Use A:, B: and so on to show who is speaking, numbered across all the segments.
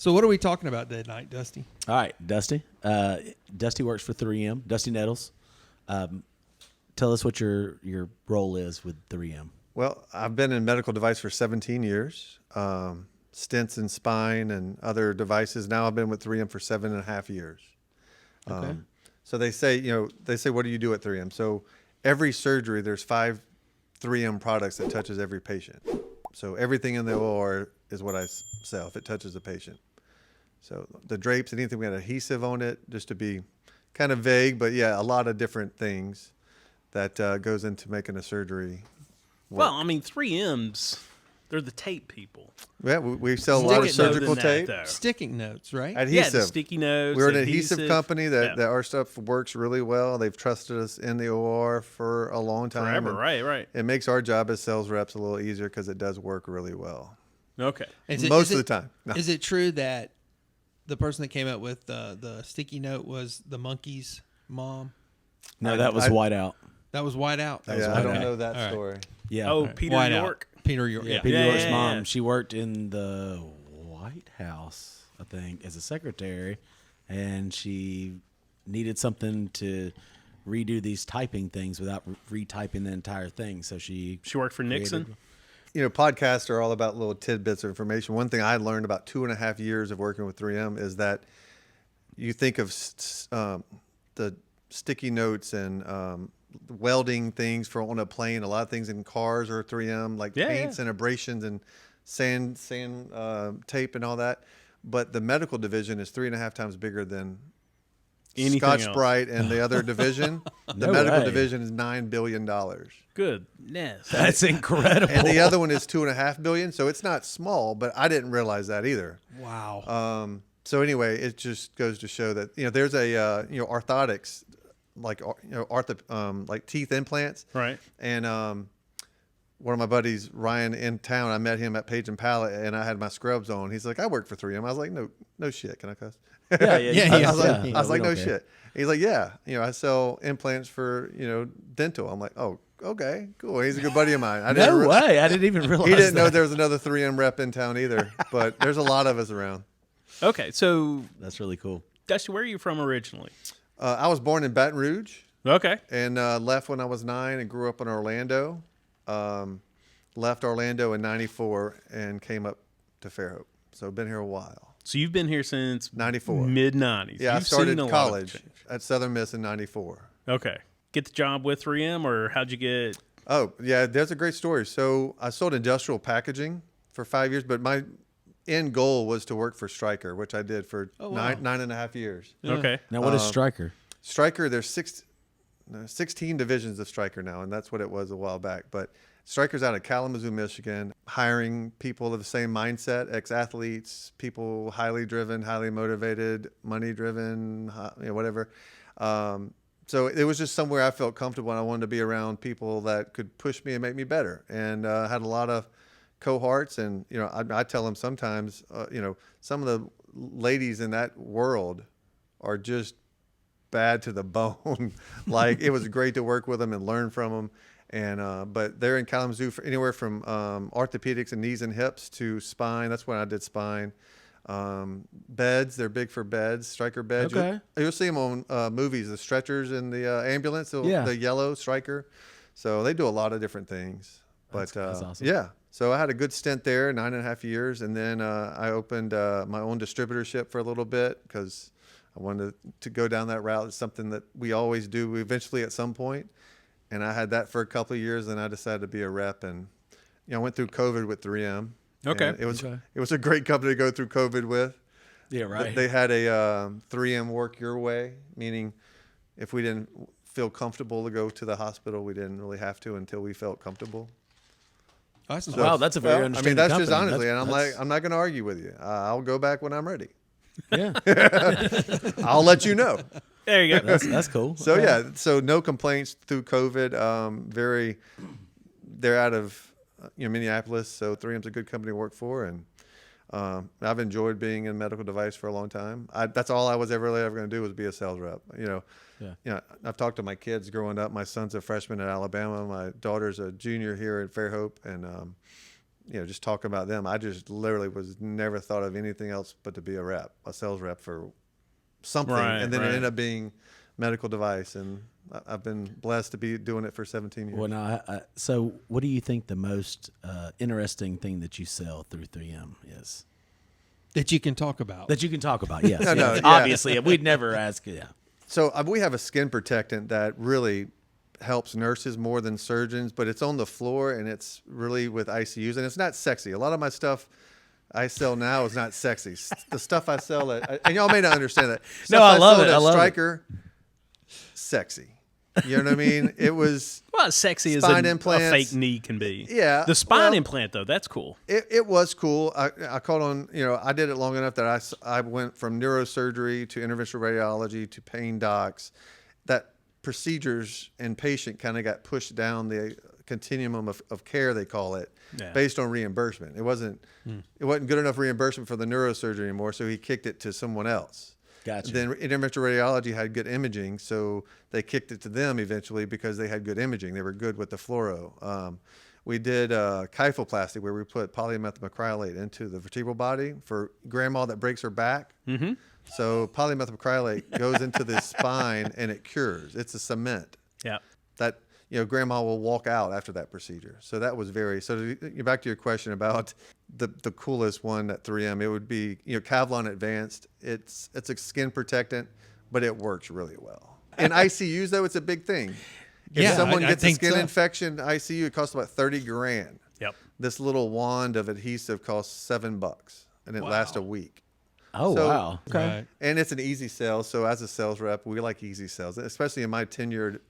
A: So what are we talking about tonight, Dusty?
B: All right, Dusty. Dusty works for 3M. Dusty Nettles. Tell us what your role is with 3M.
C: Well, I've been in medical device for 17 years. Stents in spine and other devices. Now I've been with 3M for 7.5 years.
B: Okay.
C: So they say, what do you do at 3M? So every surgery, there's 5 3M products that touches every patient. So everything in the OR is what I sell if it touches a patient. So the drapes, anything we got adhesive on it, just to be kind of vague, but yeah, a lot of different things that goes into making a surgery work.
D: Well, I mean, 3M's, they're the tape people.
C: Yeah, we sell a lot of surgical tape.
A: Sticking notes, right?
C: Adhesive.
D: Yeah, the sticky notes.
C: We're an adhesive company that our stuff works really well. They've trusted us in the OR for a long time.
D: Forever, right.
C: It makes our job as sales reps a little easier because it does work really well.
D: Okay.
C: Most of the time. No.
A: Is it true that the person that came up with the sticky note was the monkey's mom?
B: No, that was Whiteout.
A: That was Whiteout?
C: I don't know that story.
B: Yeah.
D: Oh, Peter York.
A: Peter York. Yeah.
B: Peter York's mom. She worked in the White House, I think, as a secretary, and she needed something to redo these typing things without retyping the entire thing. So she
D: worked for Nixon.
C: Podcasts are all about little tidbits of information. One thing I learned about 2.5 years of working with 3M is that you think of the sticky notes and welding things for on a plane. A lot of things in cars are 3M, like paints and abrasions and sand tape and all that. But the medical division is 3.5 times bigger than Scotch-Brite and the other division. The medical division is $9 billion.
D: Goodness.
B: That's incredible.
C: And the other one is $2.5 billion. So it's not small, but I didn't realize that either.
A: Wow.
C: So anyway, it just goes to show that, there's a, orthotics, like, like teeth implants.
D: Right.
C: And, one of my buddies, Ryan, in town, I met him at Page and Pallet, and I had my scrubs on. He's like, I work for 3M. I was like, no shit. Can I cuss? I was like, no shit. He's like, yeah. I sell implants for, dental. I'm like, oh, okay, cool. He's a good buddy of mine.
B: I didn't even realize
C: he didn't know there was another 3M rep in town either, but there's a lot of us around.
D: Okay, so
B: that's really cool.
D: Dusty, where are you from originally?
C: I was born in Baton Rouge.
D: Okay.
C: And left when I was 9 and grew up in Orlando. Left Orlando in 94 and came up to Fairhope. So been here a while.
D: So you've been here since
C: 94.
D: Mid-90s.
C: Yeah, I started college at Southern Miss in 94.
D: Okay. Get the job with 3M, or how'd you get...
C: Oh, yeah, there's a great story. So I sold industrial packaging for 5 years, but my end goal was to work for Stryker, which I did for 9.5 years.
D: Yeah. Okay.
B: Now, what is Stryker?
C: Stryker, there's 16 divisions of Stryker now, and that's what it was a while back. But Stryker's out of Kalamazoo, Michigan, hiring people of the same mindset, ex-athletes, people highly driven, highly motivated, money-driven, whatever. So it was just somewhere I felt comfortable, and I wanted to be around people that could push me and make me better. And had a lot of cohorts, and I tell them sometimes, some of the ladies in that world are just bad to the bone. Like, it was great to work with them and learn from them. And but they're in Kalamazoo for anywhere from orthopedics and knees and hips to spine. That's when I did spine. Beds, they're big for beds, Stryker beds.
B: Okay.
C: You'll see them on movies, the stretchers in the ambulance, the yellow Stryker. So they do a lot of different things. But
B: that's awesome.
C: Yeah. So I had a good stint there, 9.5 years. And then I opened my own distributorship for a little bit because I wanted to go down that route. It's something that we always do eventually at some point. And I had that for a couple of years, and I decided to be a rep. And I went through COVID with 3M.
D: Okay.
C: It was a great company to go through COVID with.
B: Yeah, right.
C: They had a 3M work your way, meaning if we didn't feel comfortable to go to the hospital, we didn't really have to until we felt comfortable.
B: Wow, that's a very understanding
C: that's
B: company.
C: Just honestly, and I'm not going to argue with you. I'll go back when I'm ready.
B: Yeah.
C: I'll let you know.
D: There you go.
B: That's cool.
C: So so no complaints through COVID. They're out of Minneapolis, so 3M's a good company to work for, and I've enjoyed being in medical device for a long time. That's all I was ever going to do was be a sales rep. I've talked to my kids growing up. My son's a freshman at Alabama. My daughter's a junior here at Fairhope, and just talking about them, I just literally was never thought of anything else but to be a sales rep for something.
D: Right,
C: and then
D: right.
C: it ended up being medical device. And I've been blessed to be doing it for 17 years.
B: Well, now, so what do you think the most interesting thing that you sell through 3M is?
A: That you can talk about.
B: That you can talk about, yes.
C: No,
B: yes.
C: yeah.
B: Obviously, we'd never ask, yeah.
C: So we have a skin protectant that really helps nurses more than surgeons, but it's on the floor and it's really with ICUs, and it's not sexy. A lot of my stuff I sell now is not sexy. The stuff I sell and y'all may not understand that.
B: No,
C: Stuff
B: I love
C: sold
B: it.
C: at
B: I love it.
C: Stryker, sexy. You know what I mean? It was
D: Well, sexy as
C: spine
D: a
C: implants.
D: fake knee can be.
C: Yeah,
D: The spine
C: well-
D: implant, though, that's cool.
C: It was cool. I caught on, I did it long enough that I went from neurosurgery to interventional radiology to pain docs. That procedures and patient kind of got pushed down the continuum of care, they call it,
D: Yeah.
C: based on reimbursement. It wasn't good enough reimbursement for the neurosurgery anymore, so he kicked it to someone else.
B: Gotcha.
C: Then interventional radiology had good imaging, so they kicked it to them eventually because they had good imaging. They were good with the fluoro. We did kyphoplasty, where we put polymethylmethacrylate into the vertebral body for grandma that breaks her back. Mm-hmm. So polymethylmecrylate goes into the spine and it cures. It's a cement
D: Yeah.
C: that grandma will walk out after that procedure. So that was back to your question about the coolest one at 3M. It would be Kevlar Advanced. It's a skin protectant, but it works really well. In ICUs though, it's a big thing. If
A: Yeah,
C: someone
A: I
C: gets a
A: think
C: skin
A: so.
C: infection in ICU, it costs about $30,000.
D: Yep.
C: This little wand of adhesive costs $7, and it lasts a week.
B: Oh,
C: So-
B: wow. Okay.
A: Right.
C: And it's an easy sell. So as a sales rep, we like easy sales, especially in my tenured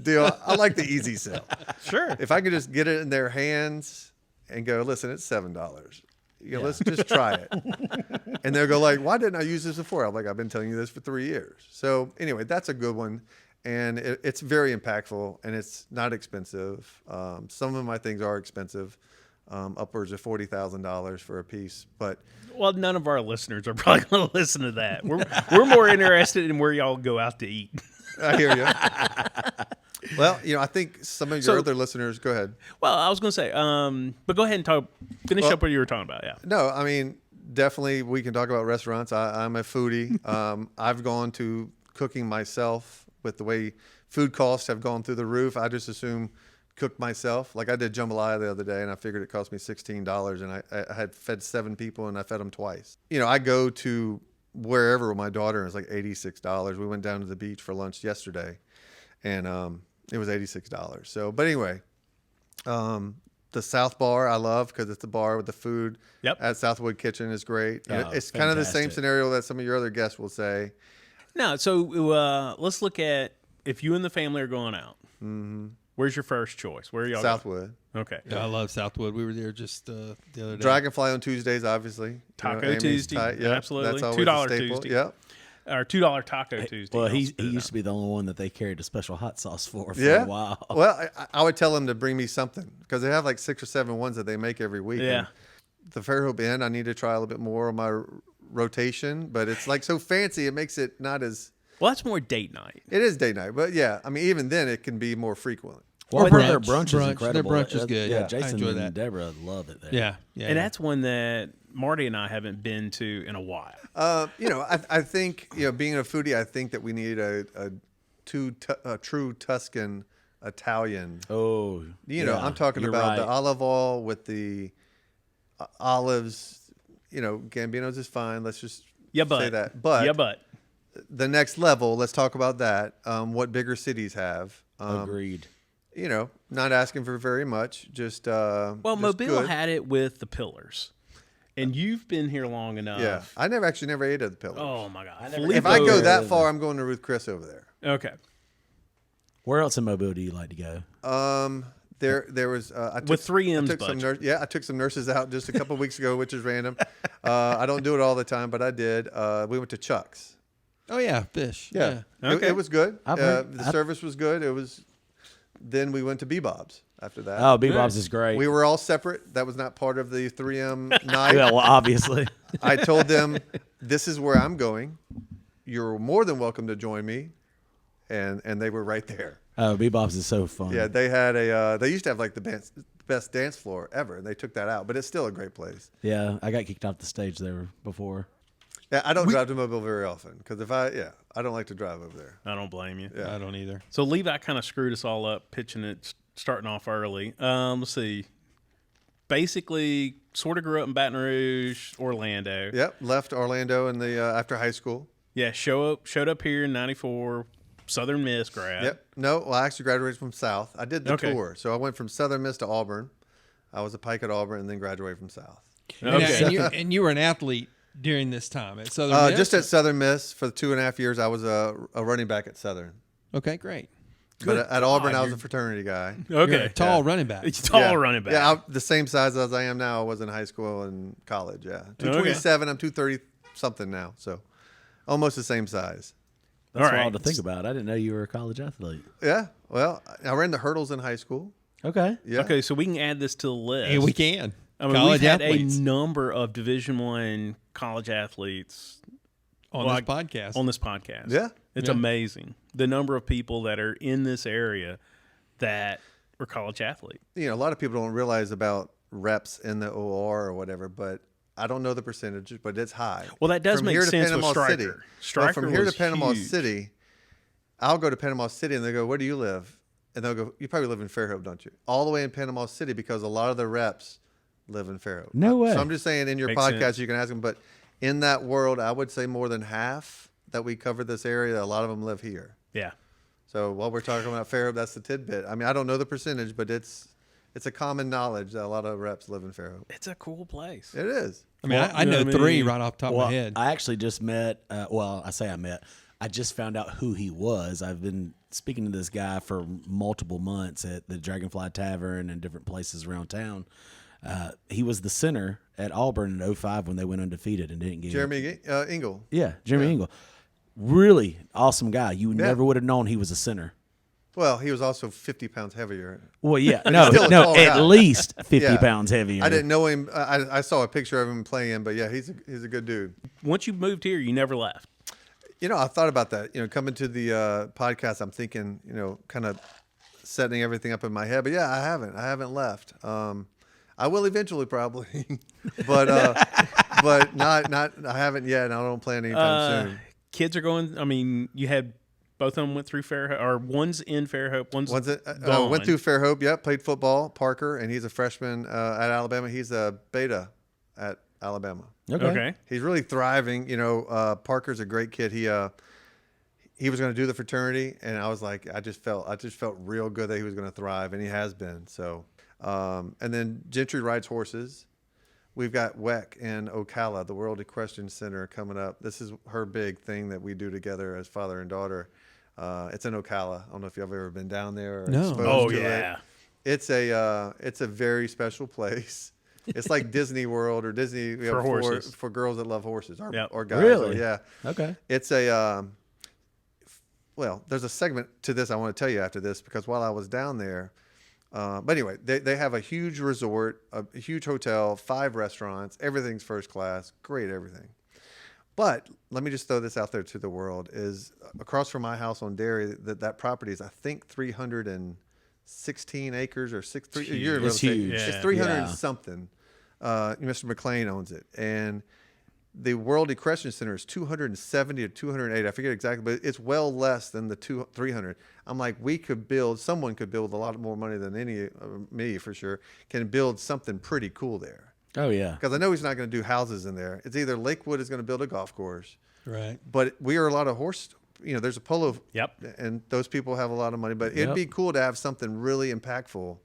C: deal. I like the easy sell.
D: Sure.
C: If I could just get it in their hands and go, listen, it's $7. Let's just try it. And they'll go like, why didn't I use this before? I'm like, I've been telling you this for 3 years. So anyway, that's a good one. And it's very impactful and it's not expensive. Some of my things are expensive, upwards of $40,000 for a piece, but
D: Well, none of our listeners are probably going to listen to that. We're more interested in where y'all go out to eat.
C: I hear you. Well, I think some of your
D: So-
C: other listeners, go ahead.
D: Well, I was going to say, but go ahead and finish up what you were talking about. Yeah.
C: No, I mean, definitely we can talk about restaurants. I'm a foodie. I've gone to cooking myself with the way food costs have gone through the roof. I just assume cook myself. Like I did jambalaya the other day and I figured it cost me $16 and I had fed 7 people and I fed them twice. I go to wherever with my daughter, it's like $86. We went down to the beach for lunch yesterday and it was $86. So, but anyway, the South Bar I love because it's the bar with the food.
D: Yep.
C: At Southwood Kitchen is great.
B: Oh,
C: It's kind of the same
B: fantastic.
C: scenario that some of your other guests will say.
D: No, so let's look at if you and the family are going out. Mm-hmm. Where's your first choice? Where are y'all
C: Southwood.
D: going? Okay.
A: Yeah, I love Southwood. We were there just the other day.
C: Dragonfly on Tuesdays, obviously.
D: Taco
C: Amy's
D: Tuesday.
C: tight.
D: Yeah, absolutely.
C: That's always
D: $2
C: a staple.
D: Tuesday.
C: Yep.
D: Or $2 Taco Tuesday.
B: Well,
D: I'll
B: he
D: spit it
B: used
D: out.
B: to be the only one that they carried a special hot sauce for
C: Yeah.
B: a while.
C: Well, I would tell them to bring me something because they have like 6 or 7 ones that they make every week.
D: Yeah.
C: And the Fairhope Inn, I need to try a little bit more of my rotation, but it's like so fancy. It makes it not as,
D: Well, that's more date night.
C: it is day night, but yeah, I mean, even then it can be more frequent.
B: Well,
A: Or
B: their
A: brunch.
B: brunch is incredible.
A: Their brunch is good.
B: Yeah,
A: Yeah, I
B: Jason
A: enjoy
B: and
A: that.
B: Deborah love it there.
A: Yeah, yeah.
D: And that's one that Marty and I haven't been to in a while.
C: I think, being a foodie, I think that we need a true Tuscan Italian.
B: Oh,
C: I'm talking
B: you're
C: about the
B: right.
C: olive oil with the olives. Gambino's is fine. Let's just
D: Yeah, but
C: say that. But
D: yeah, but
C: the next level, let's talk about that. What bigger cities have.
B: Agreed.
C: Not asking for very much. Just
D: well,
C: just
D: Mobile
C: good.
D: had it with the pillars, and you've been here long enough.
C: Yeah, I never ate at the Pillars.
D: Oh my God.
C: If I go
D: Filippo-
C: that far, I'm going to Ruth Chris over there.
D: Okay.
B: Where else in Mobile do you like to go?
C: There was I took,
D: With 3M's
C: I took some
D: budget.
C: I took some nurses out just a couple weeks ago, which is random. I don't do it all the time, but I did. We went to Chuck's.
A: Oh yeah, fish.
C: Yeah,
D: Okay.
C: It was good.
B: I've heard-
C: The service was good. It was. Then we went to Bebop's after that.
B: Oh, Bebop's is great.
C: We were all separate. That was not part of the 3M night.
B: Yeah, well, obviously.
C: I told them, this is where I'm going. You're more than welcome to join me. And they were right there.
B: Oh, Bebop's is so fun.
C: Yeah, they had they used to have like the best dance floor ever, and they took that out, but it's still a great place.
B: Yeah, I got kicked off the stage there before.
C: Yeah, I don't drive to Mobile very often because I don't like to drive over there.
D: I don't blame you.
C: Yeah.
A: I don't either.
D: So Levi kind of screwed us all up pitching it, starting off early. Let's see. Basically, sort of grew up in Baton Rouge, Orlando.
C: Yep, left Orlando in the after high school.
D: Yeah, showed up here in '94, Southern Miss grad.
C: Yep. No, well, I actually graduated from South. I did the
D: Okay.
C: tour, so I went from Southern Miss to Auburn. I was a Pike at Auburn, and then graduated from South.
D: Okay.
A: And you were an athlete during this time at Southern Miss?
C: Just at Southern Miss for the 2.5 years, I was a running back at Southern.
A: Okay, great.
C: But at Auburn, I was a fraternity guy.
D: Okay.
A: You're a tall running back.
D: It's tall
C: Yeah.
D: running back.
C: Yeah, I'm the same size as I am now. I was in high school and college. Yeah, 227. I'm 230 something now, so almost the same size.
B: That's
D: All right.
B: wild to think about. I didn't know you were a college athlete.
C: Yeah. Well, I ran the hurdles in high school.
B: Okay.
C: Yeah.
D: Okay, so we can add this to the list.
A: Yeah, we can.
D: I mean,
A: College
D: we've had
A: athletes
D: a number of Division I college athletes
A: on
D: well,
A: this podcast.
D: on this podcast.
C: Yeah.
D: It's
A: Yeah.
D: amazing the number of people that are in this area that are college athletes.
C: You know, a lot of people don't realize about reps in the OR or whatever, but I don't know the percentage, but it's high.
D: Well, that does
C: From
D: make
C: here to
D: sense with
C: Panama
D: Stryker.
C: City. Well,
D: Stryker
C: from here to
D: was
C: Panama
D: huge.
C: City, I'll go to Panama City and they go, "Where do you live?" And they'll go, "You probably live in Fairhope, don't you?" All the way in Panama City because a lot of the reps live in Fairhope.
B: No way.
C: So I'm just saying, in your
D: Makes
C: podcast,
D: sense.
C: you can ask them, but in that world, I would say more than half that we cover this area. A lot of them live here.
D: Yeah.
C: So while we're talking about Fairhope, that's the tidbit. I mean, I don't know the percentage, but it's a common knowledge that a lot of reps live in Fairhope.
D: It's a cool place.
C: It is.
A: I mean, I
D: you know
A: know
D: what I
A: three
D: mean?
A: right off the top of
B: Well,
A: my head.
B: I actually just met. I just found out who he was. I've been speaking to this guy for multiple months at the Dragonfly Tavern and different places around town. He was the center at Auburn in 05 when they went undefeated and didn't get
C: Jeremy Engel.
B: Yeah, Jeremy Engel. Really awesome guy. You never would have known he was a center.
C: Well, he was also 50 pounds heavier.
B: Well, yeah,
C: still a
B: no,
C: tall
B: at
C: guy.
B: least 50
C: Yeah.
B: pounds heavier.
C: I didn't know him. I saw a picture of him playing, but yeah, he's a good dude.
D: Once you moved here, you never left.
C: You know, I thought about that. You know, coming to the podcast, I'm thinking, you know, kind of setting everything up in my head. But yeah, I haven't left. I will eventually, probably, but not. I haven't yet, and I don't plan anytime soon.
D: Kids are going. I mean, you had both of them went through Fairhope, or one's in Fairhope, one's gone.
C: Went through Fairhope. Yep, played football. Parker, and he's a freshman at Alabama. He's a beta at Alabama.
D: Okay.
C: He's really thriving. You know, Parker's a great kid. He was going to do the fraternity, and I was like, I just felt real good that he was going to thrive, and he has been. So, and then Gentry rides horses. We've got WEC in Ocala, the World Equestrian Center, coming up. This is her big thing that we do together as father and daughter. It's in Ocala. I don't know if you've ever been down there or
A: No.
C: exposed
D: Oh
C: to
D: yeah.
C: it. It's a very special place. It's like Disney World or Disney
D: For horses.
C: for girls that love horses or,
D: Yep.
C: or guys.
B: Really?
C: Yeah.
B: Okay.
C: It's a well, there's a segment to this I want to tell you after this because while I was down there, but anyway, they have a huge resort, a huge hotel, 5 restaurants, everything's first class, great everything. But let me just throw this out there to the world: is across from my house on Dairy, that property is I think 316 acres or
B: It's
C: you're in real
B: huge.
C: estate.
B: Yeah.
C: It's 300
B: Yeah.
C: and something. Mr. McLean owns it, and the World Equestrian Center is 270 or 208. I forget exactly, but it's well less than the 300. I'm like, someone could build a lot more money than me for sure, can build something pretty cool there.
B: Oh yeah.
C: Because I know he's not going to do houses in there. It's either Lakewood is going to build a golf course,
A: Right.
C: but we are a lot of horse. You know, there's a polo.
D: Yep.
C: And those people have a lot of money, but it'd be cool to have something really impactful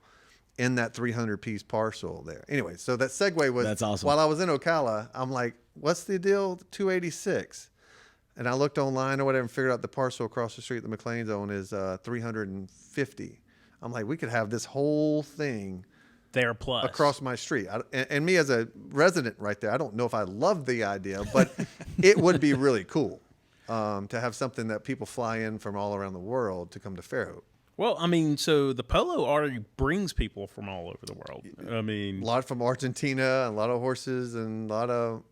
C: in that 300-piece parcel there. Anyway, so that segue was,
B: That's awesome.
C: while I was in Ocala, I'm like, what's the deal? 286. And I looked online or whatever and figured out the parcel across the street the McLean's own is 350. I'm like, we could have this whole thing
D: There plus
C: across my street. And me as a resident right there, I don't know if I love the idea, but it would be really cool to have something that people fly in from all around the world to come to Fairhope.
D: Well, I mean, so the polo already brings people from all over the world. I mean,
C: A lot from Argentina, a lot of horses, and a lot of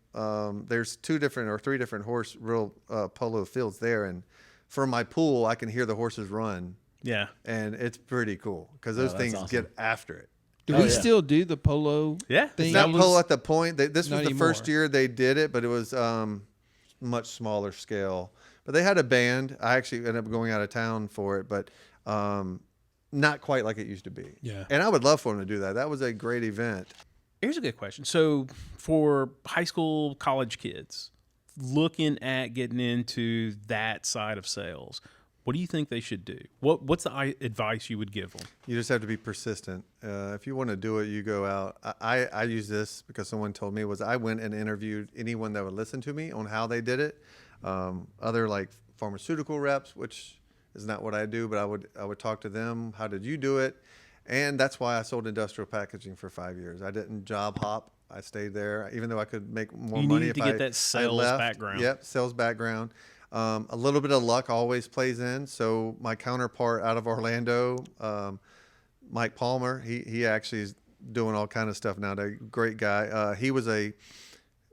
C: there's 2 different or 3 different polo fields there. And from my pool, I can hear the horses run
D: Yeah.
C: and it's pretty cool because those
B: that's
C: things
B: awesome.
C: get after it.
A: Do
B: Oh,
A: we
B: yeah.
A: still do the polo
D: Yeah.
A: thing?
C: It's not
D: was-
C: polo at the point. This was
A: Not
C: the first
A: anymore.
C: year they did it, but it was much smaller scale. But they had a band. I actually ended up going out of town for it, but not quite like it used to be.
A: Yeah.
C: And I would love for them to do that. That was a great event.
D: Here's a good question. So for high school, college kids looking at getting into that side of sales, what do you think they should do? What's the advice you would give them?
C: You just have to be persistent. If you want to do it, you go out. I use this because someone told me I went and interviewed anyone that would listen to me on how they did it. Other like pharmaceutical reps, which is not what I do, but I would talk to them. How did you do it? And that's why I sold industrial packaging for 5 years. I didn't job hop. I stayed there, even though I could make more
D: You
C: money
D: needed
C: if
D: to get
C: I
D: that sales
C: left.
D: background.
C: Yep, sales background. A little bit of luck always plays in. So my counterpart out of Orlando, Mike Palmer, he actually is doing all kind of stuff now. Great guy. He went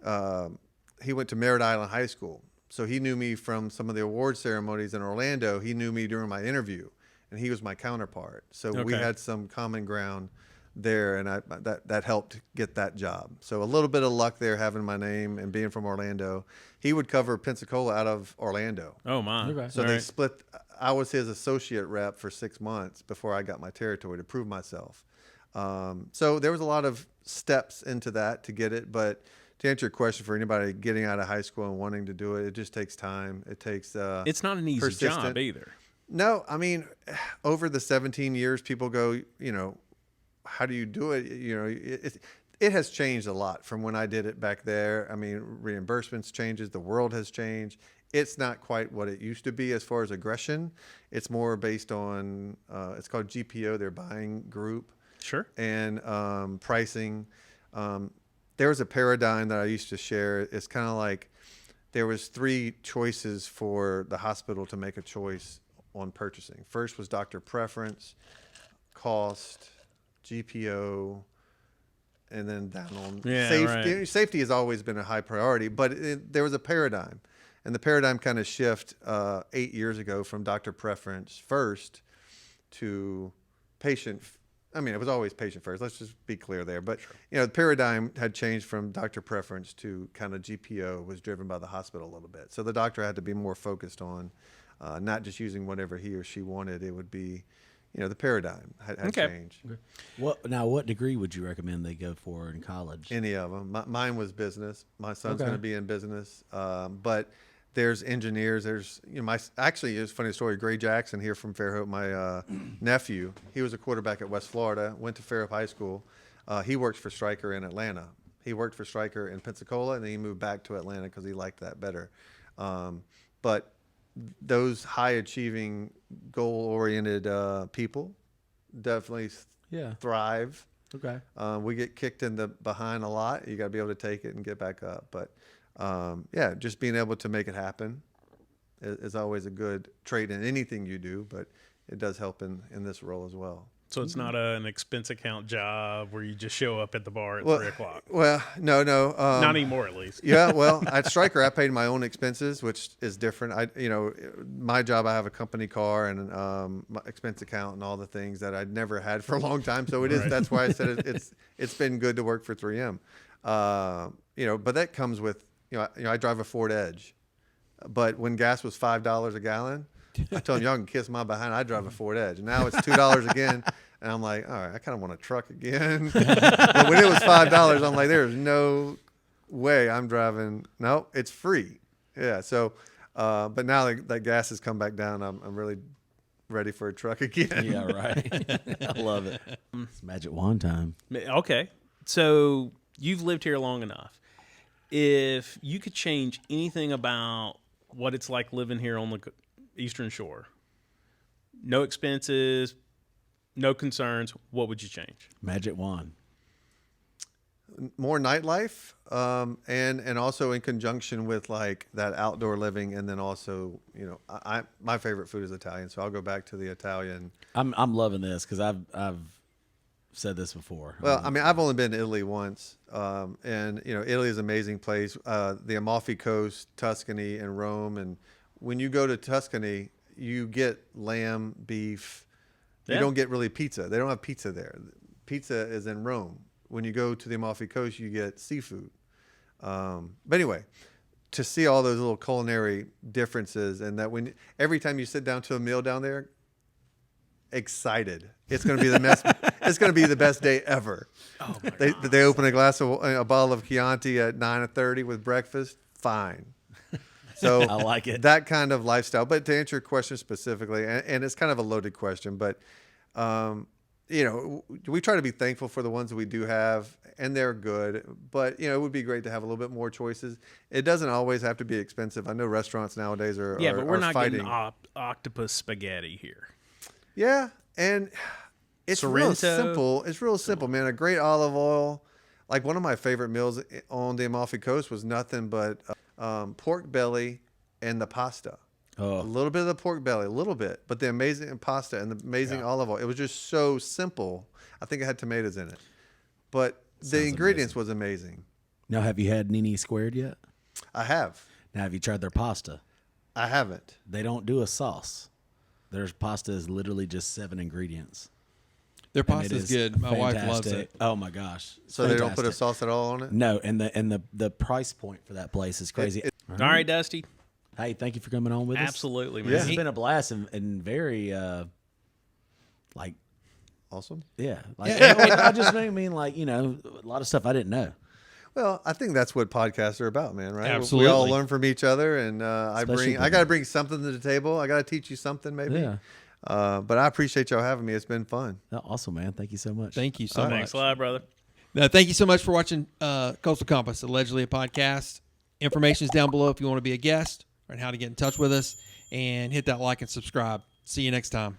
C: to Merritt Island High School. So he knew me from some of the award ceremonies in Orlando. He knew me during my interview, and he was my counterpart. So we
D: Okay.
C: had some common ground there, and that helped get that job. So a little bit of luck there, having my name and being from Orlando. He would cover Pensacola out of Orlando.
D: Oh my.
B: Okay.
C: So
D: All
C: they
D: right.
C: split. I was his associate rep for 6 months before I got my territory to prove myself. So there was a lot of steps into that to get it. But to answer your question, for anybody getting out of high school and wanting to do it, it just takes time. It takes.
D: It's not an easy
C: persistent.
D: job either.
C: No, I mean, over the 17 years, people go, how do you do it? It has changed a lot from when I did it back there. I mean, reimbursements changes. The world has changed. It's not quite what it used to be as far as aggression. It's more based on, it's called GPO, their buying group,
D: Sure.
C: and pricing. There was a paradigm that I used to share. It's kind of like there was 3 choices for the hospital to make a choice on purchasing. First was doctor preference, cost, GPO, and then down on
D: Yeah,
C: safety.
D: right.
C: Safety has always been a high priority, but there was a paradigm. And the paradigm kind of shift 8 years ago from doctor preference first to patient. I mean, it was always patient first. Let's just be clear there. But, the paradigm had changed from doctor preference to kind of GPO was driven by the hospital a little bit. So the doctor had to be more focused on not just using whatever he or she wanted. It would be, the paradigm had
D: Okay.
C: changed.
B: What degree would you recommend they go for in college?
C: Any of them. Mine was business. My son's
B: Okay.
C: going to be in business. But there's engineers. There's, actually, it's a funny story. Gray Jackson here from Fairhope, my nephew, he was a quarterback at West Florida, went to Fairhope High School. He works for Stryker in Atlanta. He worked for Stryker in Pensacola, and then he moved back to Atlanta because he liked that better. But those high achieving, goal oriented people definitely
B: Yeah.
C: thrive.
B: Okay.
C: We get kicked in the behind a lot. You got to be able to take it and get back up. But just being able to make it happen is always a good trait in anything you do, but it does help in this role as well.
D: So it's not an expense account job where you just show up at the bar at 3 o'clock.
C: Well, no.
D: Not anymore, at least.
C: Yeah, well, at Stryker, I paid my own expenses, which is different. My job, I have a company car and my expense account and all the things that I'd never had for a long time. So it is.
D: Right.
C: That's why I said it's been good to work for 3M. But that comes with I drive a Ford Edge, but when gas was $5 a gallon, I told them y'all can kiss my behind. I drive a Ford Edge. Now it's $2 again. And I'm like, all right, I kind of want a truck again. But when it was $5, I'm like, there's no way I'm driving. No, it's free. Yeah. So, but now that gas has come back down, I'm really ready for a truck again.
B: Yeah, right. I love it. It's magic wand time.
D: Okay. So you've lived here long enough. If you could change anything about what it's like living here on the Eastern Shore, no expenses, no concerns, what would you change?
B: Magic wand.
C: More nightlife, and also in conjunction with like that outdoor living, and then also my favorite food is Italian, so I'll go back to the Italian.
B: I'm loving this because I've said this before.
C: Well, I mean, I've only been to Italy once, and Italy is an amazing place. The Amalfi Coast, Tuscany, and Rome, and when you go to Tuscany, you get lamb, beef. You
D: Yeah.
C: don't get really pizza. They don't have pizza there. Pizza is in Rome. When you go to the Amalfi Coast, you get seafood. But anyway, to see all those little culinary differences, and that every time you sit down to a meal down there, excited. It's going to be it's going to be the best day ever.
D: Oh my
C: They open a bottle of Chianti at 9:30 with breakfast. Fine. So
B: I like it.
C: That kind of lifestyle. But to answer your question specifically, and it's kind of a loaded question, but we try to be thankful for the ones that we do have, and they're good. But it would be great to have a little bit more choices. It doesn't always have to be expensive. I know restaurants nowadays are
D: but we're not
C: fighting.
D: getting octopus spaghetti here.
C: Yeah, and it's real
D: Sorrento.
C: simple. It's real simple, man. A great olive oil. Like one of my favorite meals on the Amalfi Coast was nothing but pork belly and the pasta.
B: Oh.
C: A little bit of the pork belly, a little bit, but the amazing pasta and the amazing olive oil. It was just so simple. I think it had tomatoes in it, but the ingredients was amazing.
B: Now, have you had Nini Squared yet?
C: I have.
B: Now, have you tried their pasta?
C: I haven't.
B: They don't do a sauce. Their pasta is literally just 7 ingredients.
A: Their
B: And it
A: pasta's
B: is
A: good. My wife loves
B: fantastic.
A: it.
B: Oh my gosh!
C: So they don't put a
B: Fantastic.
C: sauce at all on it?
B: No, and the price point for that place is crazy.
D: All right, Dusty.
B: Hey, thank you for coming on with us.
D: Absolutely, man.
B: This has been a blast and very
C: Awesome.
B: yeah. I just mean a lot of stuff I didn't know.
C: Well, I think that's what podcasts are about, man, right?
A: Absolutely.
C: We all learn from each other, and
B: Especially
C: I got to bring something to the table. I got to teach you something, maybe.
B: Yeah.
C: But I appreciate y'all having me. It's been fun.
B: Oh, awesome, man. Thank you so much.
A: Thank you so much.
D: Thanks a lot, brother.
A: Thank you so much for watching Coastal Compass, allegedly a podcast. Information is down below if you want to be a guest or how to get in touch with us. And hit that like and subscribe. See you next time.